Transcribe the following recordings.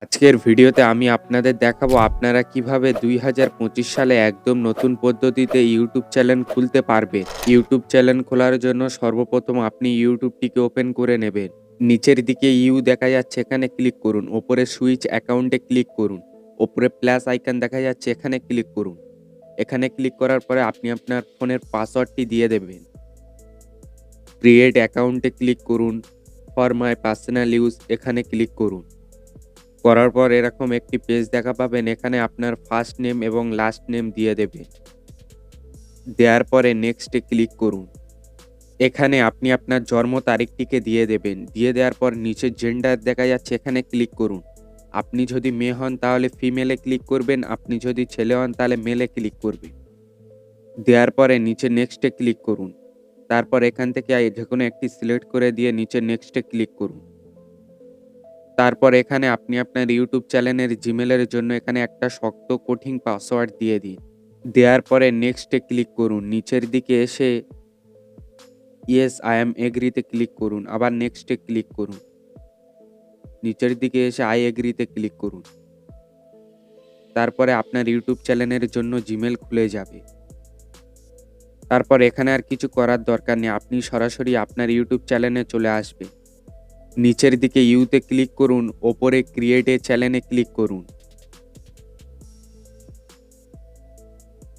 আজকের ভিডিওতে আমি আপনাদের দেখাবো আপনারা কিভাবে 2025 সালে একদম নতুন পদ্ধতিতে ইউটিউব চ্যানেল খুলতে পারবেন। ইউটিউব চ্যানেল খোলার জন্য সর্বপ্রথম আপনি ইউটিউবটিকে ওপেন করে নেবেন। নিচের দিকে ইউ দেখা যাচ্ছে, এখানে ক্লিক করুন। ওপরে সুইচ অ্যাকাউন্টে ক্লিক করুন। ওপরে প্লাস আইকন দেখা যাচ্ছে, এখানে ক্লিক করুন। এখানে ক্লিক করার পরে আপনি আপনার ফোনের পাসওয়ার্ডটি দিয়ে দেবেন। ক্রিয়েট অ্যাকাউন্টে ক্লিক করুন। ফর মাই পার্সোনাল ইউজ এখানে ক্লিক করুন। করার পর এরকম একটি পেজ দেখা পাবেন। এখানে আপনার ফার্স্ট নেম এবং লাস্ট নেম দিয়ে দেবেন। দেওয়ার পরে নেক্সটে ক্লিক করুন। এখানে আপনি আপনার জন্ম তারিখটিকে দিয়ে দেবেন। দিয়ে দেওয়ার পর নিচে জেন্ডার দেখা যাচ্ছে, এখানে ক্লিক করুন। আপনি যদি মেয়ে হন তাহলে ফিমেলে ক্লিক করবেন, আপনি যদি ছেলে হন তাহলে মেলে ক্লিক করবেন। দেওয়ার পরে নিচে নেক্সটে ক্লিক করুন। তারপর এখান থেকে যে কোনো একটি সিলেক্ট করে দিয়ে নিচে নেক্সটে ক্লিক করুন। তারপর এখানে আপনি আপনার ইউটিউব চ্যানেলের জিমেলের জন্য এখানে একটা শক্ত কঠিন পাসওয়ার্ড দিয়ে দিন। দেওয়ার পরে নেক্সটে ক্লিক করুন। নিচের দিকে এসে ইয়েস আই অ্যাম এগ্রিতে ক্লিক করুন। আবার নেক্সটে ক্লিক করুন। নিচের দিকে এসে আই এগ্রিতে ক্লিক করুন। তারপরে আপনার ইউটিউব চ্যানেলের জন্য জিমেল খুলে যাবে। তারপর এখানে আর কিছু করার দরকার নেই, আপনি সরাসরি আপনার ইউটিউব চ্যানেলে চলে আসবে। নিচের দিকে ইউতে ক্লিক করুন। ওপরে ক্রিয়েট এ চ্যানেলে ক্লিক করুন।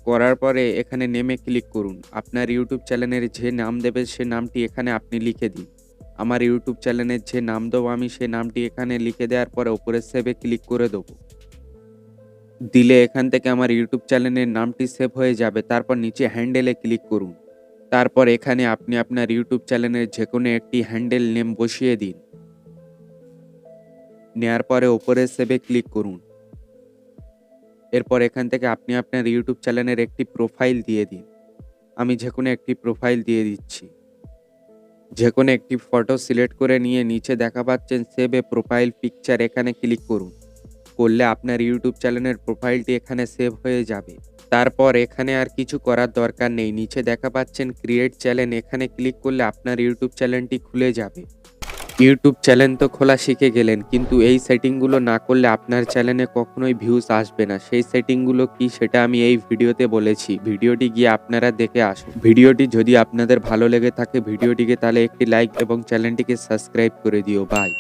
করার পরে এখানে নেমে ক্লিক করুন। আপনার ইউটিউব চ্যানেলের যে নাম দেবে সে নামটি এখানে আপনি লিখে দিন। আমার ইউটিউব চ্যানেলের যে নাম দেবো আমি সে নামটি এখানে লিখে দেওয়ার পরে ওপরে সেভে ক্লিক করে দেবো। দিলে এখান থেকে আমার ইউটিউব চ্যানেলের নামটি সেভ হয়ে যাবে। তারপর নিচে হ্যান্ডেলে ক্লিক করুন। তারপর এখানে আপনি আপনার ইউটিউব চ্যানেলের যে কোনো একটি হ্যান্ডেল নেম বসিয়ে দিন। নেয়ার পরে ওপরে সেভে ক্লিক করুন। এরপর এখান থেকে আপনি আপনার ইউটিউব চ্যানেলের একটি প্রোফাইল দিয়ে দিন। আমি যে কোনো একটি প্রোফাইল দিয়ে দিচ্ছি। যে কোনো একটি ফটো সিলেক্ট করে নিয়ে নিচে দেখা পাচ্ছেন সেভ এ প্রোফাইল পিকচার, এখানে ক্লিক করুন। করলে আপনার ইউটিউব চ্যানেলের প্রোফাইলটি এখানে সেভ হয়ে যাবে। তারপর এখানে আর কিছু করার দরকার নেই। নিচে দেখা পাচ্ছেন ক্রিয়েট চ্যানেল, এখানে ক্লিক করলে আপনার ইউটিউব চ্যানেলটি খুলে যাবে। ইউটিউব চ্যানেল তো খোলা শিখে গেলেন, কিন্তু এই সেটিংগুলো না করলে আপনার চ্যানেলে কখনোই ভিউজ আসবে না। সেই সেটিংগুলো কি সেটা আমি এই ভিডিওতে বলেছি। ভিডিওটি গিয়ে আপনারা দেখে আসুন। ভিডিওটি যদি আপনাদের ভালো লেগে থাকে ভিডিওটিকে তাহলে একটি লাইক এবং চ্যানেলটিকে সাবস্ক্রাইব করে দিও। বাই।